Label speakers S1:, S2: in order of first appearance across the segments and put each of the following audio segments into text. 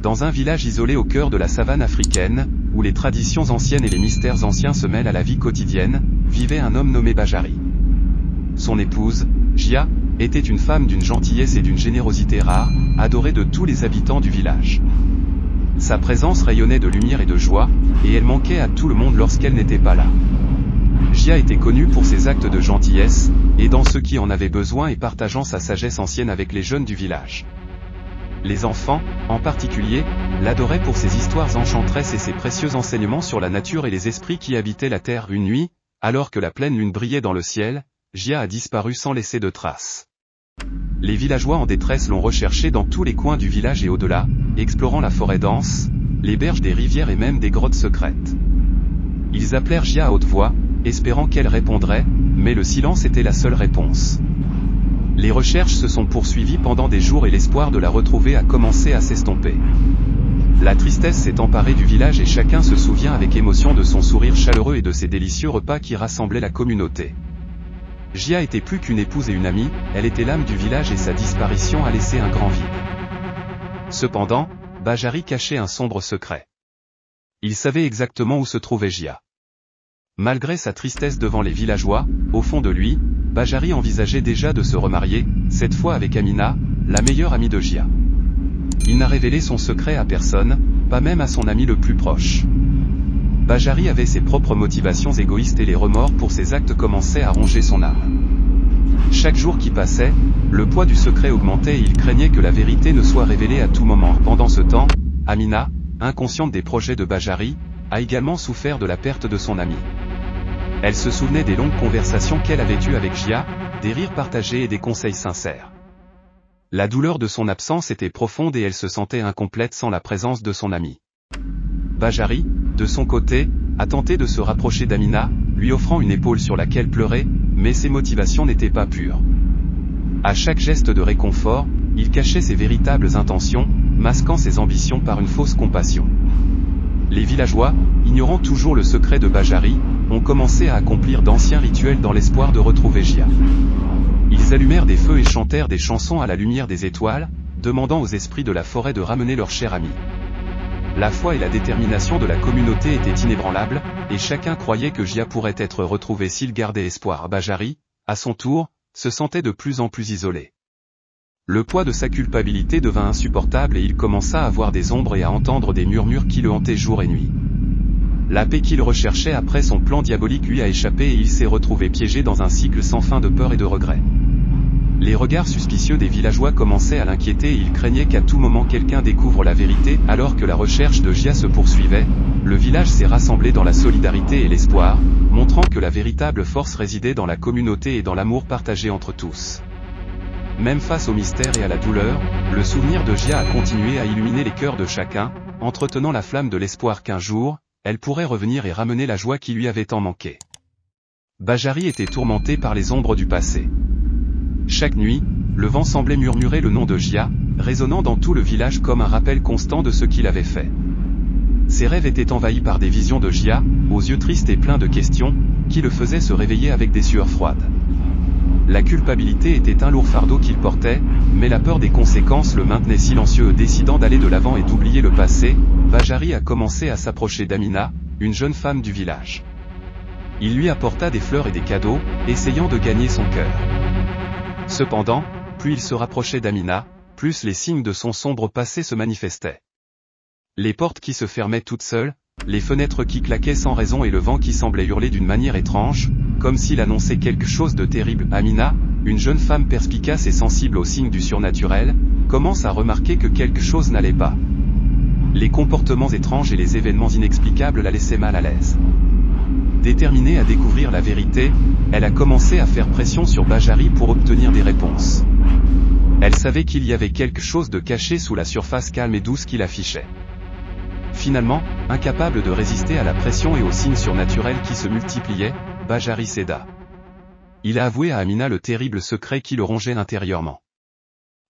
S1: Dans un village isolé au cœur de la savane africaine, où les traditions anciennes et les mystères anciens se mêlent à la vie quotidienne, vivait un homme nommé Bajari. Son épouse, Jia, était une femme d'une gentillesse et d'une générosité rare, adorée de tous les habitants du village. Sa présence rayonnait de lumière et de joie, et elle manquait à tout le monde lorsqu'elle n'était pas là. Jia était connue pour ses actes de gentillesse, aidant ceux qui en avaient besoin et partageant sa sagesse ancienne avec les jeunes du village. Les enfants, en particulier, l'adoraient pour ses histoires enchanteresses et ses précieux enseignements sur la nature et les esprits qui habitaient la terre. Une nuit, alors que la pleine lune brillait dans le ciel, Jia a disparu sans laisser de traces. Les villageois en détresse l'ont recherché dans tous les coins du village et au-delà, explorant la forêt dense, les berges des rivières et même des grottes secrètes. Ils appelèrent Jia à haute voix, espérant qu'elle répondrait, mais le silence était la seule réponse. Les recherches se sont poursuivies pendant des jours et l'espoir de la retrouver a commencé à s'estomper. La tristesse s'est emparée du village et chacun se souvient avec émotion de son sourire chaleureux et de ses délicieux repas qui rassemblaient la communauté. Jia était plus qu'une épouse et une amie, elle était l'âme du village et sa disparition a laissé un grand vide. Cependant, Bajari cachait un sombre secret. Il savait exactement où se trouvait Jia. Malgré sa tristesse devant les villageois, au fond de lui, Bajari envisageait déjà de se remarier, cette fois avec Amina, la meilleure amie de Jia. Il n'a révélé son secret à personne, pas même à son ami le plus proche. Bajari avait ses propres motivations égoïstes et les remords pour ses actes commençaient à ronger son âme. Chaque jour qui passait, le poids du secret augmentait et il craignait que la vérité ne soit révélée à tout moment. Pendant ce temps, Amina, inconsciente des projets de Bajari, a également souffert de la perte de son ami. Elle se souvenait des longues conversations qu'elle avait eues avec Jia, des rires partagés et des conseils sincères. La douleur de son absence était profonde et elle se sentait incomplète sans la présence de son ami. Bajari, de son côté, a tenté de se rapprocher d'Amina, lui offrant une épaule sur laquelle pleurer, mais ses motivations n'étaient pas pures. À chaque geste de réconfort, il cachait ses véritables intentions, masquant ses ambitions par une fausse compassion. Les villageois, ignorant toujours le secret de Bajari, ont commencé à accomplir d'anciens rituels dans l'espoir de retrouver Jia. Ils allumèrent des feux et chantèrent des chansons à la lumière des étoiles, demandant aux esprits de la forêt de ramener leur cher ami. La foi et la détermination de la communauté étaient inébranlables, et chacun croyait que Jia pourrait être retrouvé s'il gardait espoir. Bajari, à son tour, se sentait de plus en plus isolé. Le poids de sa culpabilité devint insupportable et il commença à voir des ombres et à entendre des murmures qui le hantaient jour et nuit. La paix qu'il recherchait après son plan diabolique lui a échappé et il s'est retrouvé piégé dans un cycle sans fin de peur et de regrets. Les regards suspicieux des villageois commençaient à l'inquiéter et il craignait qu'à tout moment quelqu'un découvre la vérité. Alors que la recherche de Jia se poursuivait, le village s'est rassemblé dans la solidarité et l'espoir, montrant que la véritable force résidait dans la communauté et dans l'amour partagé entre tous. Même face au mystère et à la douleur, le souvenir de Jia a continué à illuminer les cœurs de chacun, entretenant la flamme de l'espoir qu'un jour, elle pourrait revenir et ramener la joie qui lui avait tant manqué. Bajari était tourmenté par les ombres du passé. Chaque nuit, le vent semblait murmurer le nom de Jia, résonnant dans tout le village comme un rappel constant de ce qu'il avait fait. Ses rêves étaient envahis par des visions de Jia, aux yeux tristes et pleins de questions, qui le faisaient se réveiller avec des sueurs froides. La culpabilité était un lourd fardeau qu'il portait, mais la peur des conséquences le maintenait silencieux. Décidant d'aller de l'avant et d'oublier le passé, Bajari a commencé à s'approcher d'Amina, une jeune femme du village. Il lui apporta des fleurs et des cadeaux, essayant de gagner son cœur. Cependant, plus il se rapprochait d'Amina, plus les signes de son sombre passé se manifestaient. Les portes qui se fermaient toutes seules, les fenêtres qui claquaient sans raison et le vent qui semblait hurler d'une manière étrange, comme s'il annonçait quelque chose de terrible. Amina, une jeune femme perspicace et sensible aux signes du surnaturel, commence à remarquer que quelque chose n'allait pas. Les comportements étranges et les événements inexplicables la laissaient mal à l'aise. Déterminée à découvrir la vérité, elle a commencé à faire pression sur Bajari pour obtenir des réponses. Elle savait qu'il y avait quelque chose de caché sous la surface calme et douce qu'il affichait. Finalement, incapable de résister à la pression et aux signes surnaturels qui se multipliaient, Bajari céda. Il a avoué à Amina le terrible secret qui le rongeait intérieurement.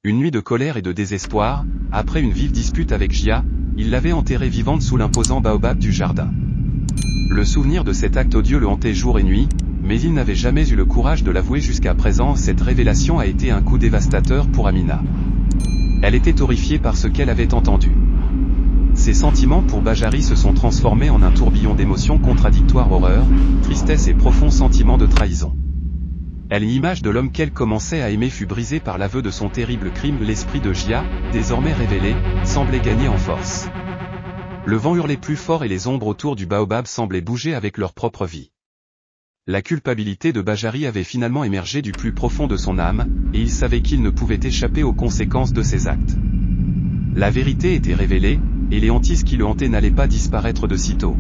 S1: Une nuit de colère et de désespoir, après une vive dispute avec Jia, il l'avait enterrée vivante sous l'imposant baobab du jardin. Le souvenir de cet acte odieux le hantait jour et nuit, mais il n'avait jamais eu le courage de l'avouer jusqu'à présent. Cette révélation a été un coup dévastateur pour Amina. Elle était horrifiée par ce qu'elle avait entendu. Ses sentiments pour Bajari se sont transformés en un tourbillon d'émotions contradictoires: horreur, tristesse et profond sentiment de trahison. L'image de l'homme qu'elle commençait à aimer fut brisée par l'aveu de son terrible crime. L'esprit de Jia, désormais révélé, semblait gagner en force. Le vent hurlait plus fort et les ombres autour du baobab semblaient bouger avec leur propre vie. La culpabilité de Bajari avait finalement émergé du plus profond de son âme, et il savait qu'il ne pouvait échapper aux conséquences de ses actes. La vérité était révélée, et les hantises qui le hantaient n'allaient pas disparaître de sitôt.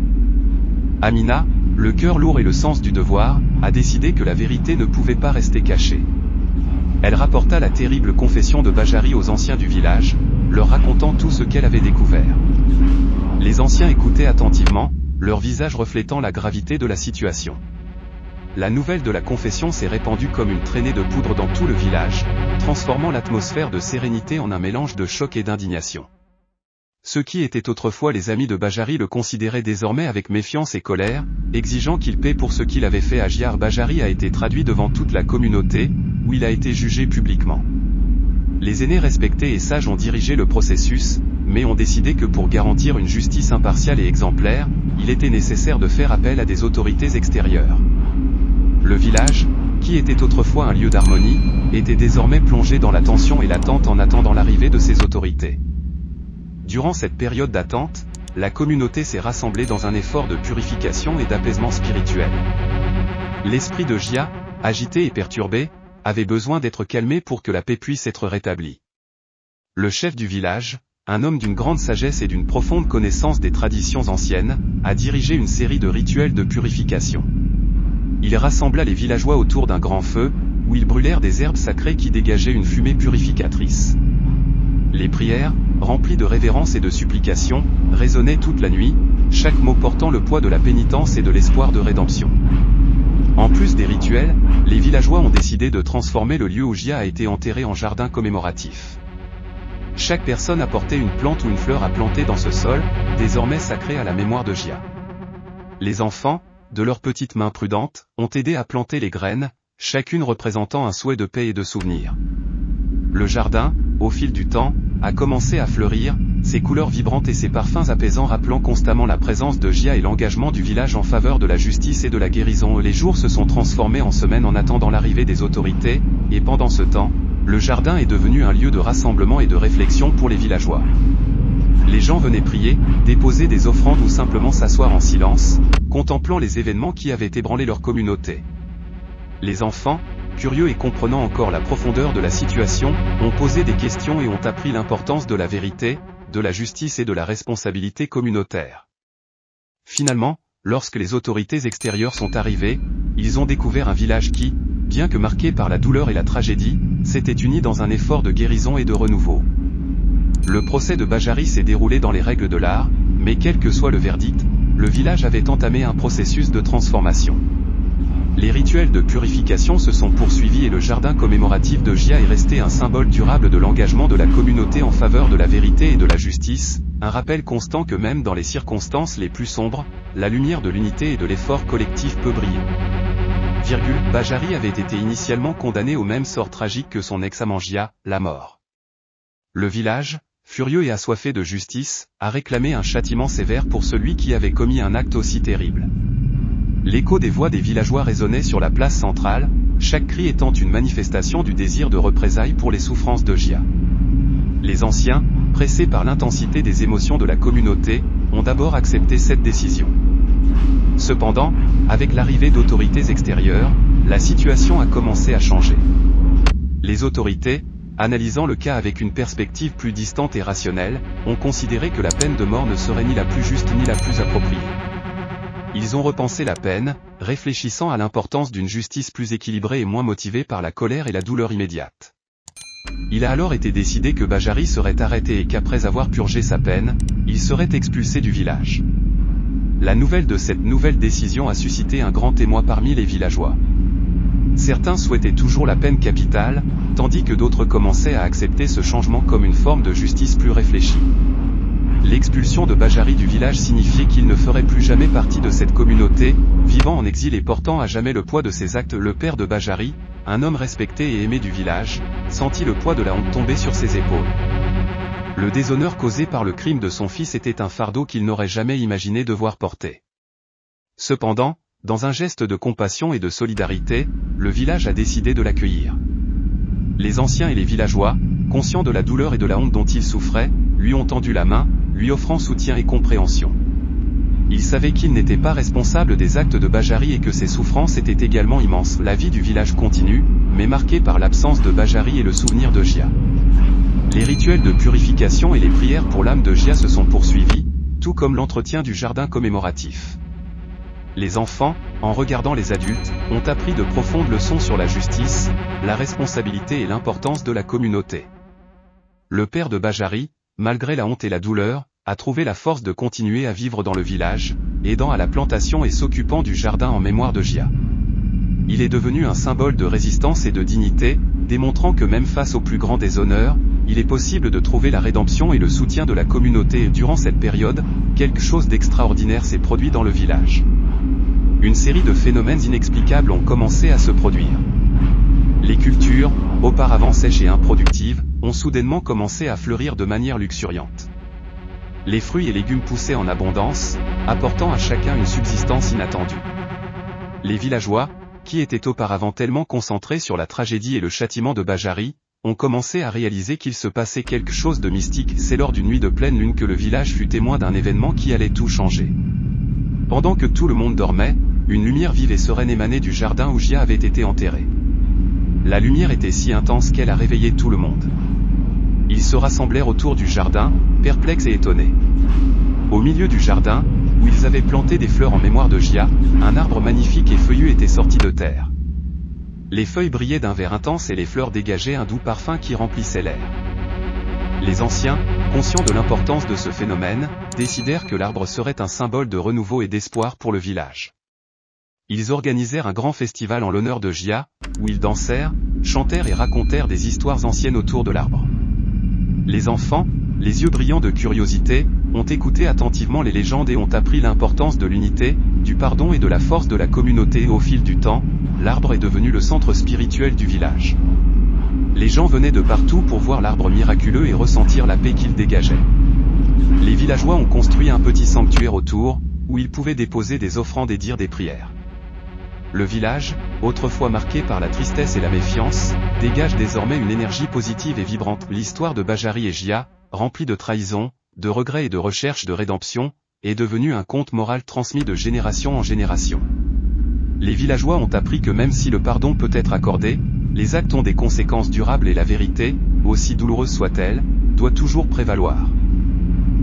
S1: Amina, le cœur lourd et le sens du devoir, a décidé que la vérité ne pouvait pas rester cachée. Elle rapporta la terrible confession de Bajari aux anciens du village, leur racontant tout ce qu'elle avait découvert. Les anciens écoutaient attentivement, leur visage reflétant la gravité de la situation. La nouvelle de la confession s'est répandue comme une traînée de poudre dans tout le village, transformant l'atmosphère de sérénité en un mélange de choc et d'indignation. Ceux qui étaient autrefois les amis de Bajari le considéraient désormais avec méfiance et colère, exigeant qu'il paie pour ce qu'il avait fait à Jia. Bajari a été traduit devant toute la communauté, où il a été jugé publiquement. Les aînés respectés et sages ont dirigé le processus, mais ont décidé que pour garantir une justice impartiale et exemplaire, il était nécessaire de faire appel à des autorités extérieures. Le village, qui était autrefois un lieu d'harmonie, était désormais plongé dans la tension et l'attente en attendant l'arrivée de ces autorités. Durant cette période d'attente, la communauté s'est rassemblée dans un effort de purification et d'apaisement spirituel. L'esprit de Jia, agité et perturbé, avait besoin d'être calmé pour que la paix puisse être rétablie. Le chef du village, un homme d'une grande sagesse et d'une profonde connaissance des traditions anciennes, a dirigé une série de rituels de purification. Il rassembla les villageois autour d'un grand feu, où ils brûlèrent des herbes sacrées qui dégageaient une fumée purificatrice. Les prières, remplies de révérence et de supplications, résonnaient toute la nuit, chaque mot portant le poids de la pénitence et de l'espoir de rédemption. En plus des rituels, les villageois ont décidé de transformer le lieu où Jia a été enterré en jardin commémoratif. Chaque personne apportait une plante ou une fleur à planter dans ce sol, désormais sacré à la mémoire de Jia. Les enfants, de leurs petites mains prudentes, ont aidé à planter les graines, chacune représentant un souhait de paix et de souvenir. Le jardin, au fil du temps, a commencé à fleurir, ses couleurs vibrantes et ses parfums apaisants rappelant constamment la présence de Jia et l'engagement du village en faveur de la justice et de la guérison. Les jours se sont transformés en semaines en attendant l'arrivée des autorités, et pendant ce temps, le jardin est devenu un lieu de rassemblement et de réflexion pour les villageois. Les gens venaient prier, déposer des offrandes ou simplement s'asseoir en silence, contemplant les événements qui avaient ébranlé leur communauté. Les enfants, curieux et comprenant encore la profondeur de la situation, ont posé des questions et ont appris l'importance de la vérité, de la justice et de la responsabilité communautaire. Finalement, lorsque les autorités extérieures sont arrivées, ils ont découvert un village qui, bien que marqué par la douleur et la tragédie, s'était uni dans un effort de guérison et de renouveau. Le procès de Bajari s'est déroulé dans les règles de l'art, mais quel que soit le verdict, le village avait entamé un processus de transformation. Les rituels de purification se sont poursuivis et le jardin commémoratif de Jia est resté un symbole durable de l'engagement de la communauté en faveur de la vérité et de la justice, un rappel constant que même dans les circonstances les plus sombres, la lumière de l'unité et de l'effort collectif peut briller. Bajari avait été initialement condamné au même sort tragique que son ex-amant Jia, la mort. Le village, furieux et assoiffé de justice, a réclamé un châtiment sévère pour celui qui avait commis un acte aussi terrible. L'écho des voix des villageois résonnait sur la place centrale, chaque cri étant une manifestation du désir de représailles pour les souffrances de Jia. Les anciens, pressés par l'intensité des émotions de la communauté, ont d'abord accepté cette décision. Cependant, avec l'arrivée d'autorités extérieures, la situation a commencé à changer. Les autorités, analysant le cas avec une perspective plus distante et rationnelle, ont considéré que la peine de mort ne serait ni la plus juste ni la plus appropriée. Ils ont repensé la peine, réfléchissant à l'importance d'une justice plus équilibrée et moins motivée par la colère et la douleur immédiate. Il a alors été décidé que Bajari serait arrêté et qu'après avoir purgé sa peine, il serait expulsé du village. La nouvelle de cette nouvelle décision a suscité un grand émoi parmi les villageois. Certains souhaitaient toujours la peine capitale, tandis que d'autres commençaient à accepter ce changement comme une forme de justice plus réfléchie. L'expulsion de Bajari du village signifiait qu'il ne ferait plus jamais partie de cette communauté, vivant en exil et portant à jamais le poids de ses actes. Le père de Bajari, un homme respecté et aimé du village, sentit le poids de la honte tomber sur ses épaules. Le déshonneur causé par le crime de son fils était un fardeau qu'il n'aurait jamais imaginé devoir porter. Cependant, dans un geste de compassion et de solidarité, le village a décidé de l'accueillir. Les anciens et les villageois, conscients de la douleur et de la honte dont il souffrait, lui ont tendu la main, lui offrant soutien et compréhension. Ils savaient qu'il n'était pas responsable des actes de Bajari et que ses souffrances étaient également immenses. La vie du village continue, mais marquée par l'absence de Bajari et le souvenir de Gia. Les rituels de purification et les prières pour l'âme de Gia se sont poursuivis, tout comme l'entretien du jardin commémoratif. Les enfants, en regardant les adultes, ont appris de profondes leçons sur la justice, la responsabilité et l'importance de la communauté. Le père de Bajari, malgré la honte et la douleur, a trouvé la force de continuer à vivre dans le village, aidant à la plantation et s'occupant du jardin en mémoire de Gia. Il est devenu un symbole de résistance et de dignité, démontrant que même face au plus grand déshonneur, il est possible de trouver la rédemption et le soutien de la communauté. Et durant cette période, quelque chose d'extraordinaire s'est produit dans le village. Une série de phénomènes inexplicables ont commencé à se produire. Les cultures, auparavant sèches et improductives, ont soudainement commencé à fleurir de manière luxuriante. Les fruits et légumes poussaient en abondance, apportant à chacun une subsistance inattendue. Les villageois, qui étaient auparavant tellement concentrés sur la tragédie et le châtiment de Bajari, ont commencé à réaliser qu'il se passait quelque chose de mystique. C'est lors d'une nuit de pleine lune que le village fut témoin d'un événement qui allait tout changer. Pendant que tout le monde dormait, une lumière vive et sereine émanait du jardin où Gia avait été enterré. La lumière était si intense qu'elle a réveillé tout le monde. Ils se rassemblèrent autour du jardin, perplexes et étonnés. Au milieu du jardin, où ils avaient planté des fleurs en mémoire de Gia, un arbre magnifique et feuillu était sorti de terre. Les feuilles brillaient d'un vert intense et les fleurs dégageaient un doux parfum qui remplissait l'air. Les anciens, conscients de l'importance de ce phénomène, décidèrent que l'arbre serait un symbole de renouveau et d'espoir pour le village. Ils organisèrent un grand festival en l'honneur de Gia, où ils dansèrent, chantèrent et racontèrent des histoires anciennes autour de l'arbre. Les enfants, les yeux brillants de curiosité, ont écouté attentivement les légendes et ont appris l'importance de l'unité, du pardon et de la force de la communauté. Et au fil du temps, l'arbre est devenu le centre spirituel du village. Les gens venaient de partout pour voir l'arbre miraculeux et ressentir la paix qu'il dégageait. Les villageois ont construit un petit sanctuaire autour, où ils pouvaient déposer des offrandes et dire des prières. Le village, autrefois marqué par la tristesse et la méfiance, dégage désormais une énergie positive et vibrante. L'histoire de Bajari et Gia, remplie de trahison, de regrets et de recherche de rédemption, est devenue un conte moral transmis de génération en génération. Les villageois ont appris que même si le pardon peut être accordé, les actes ont des conséquences durables et la vérité, aussi douloureuse soit-elle, doit toujours prévaloir.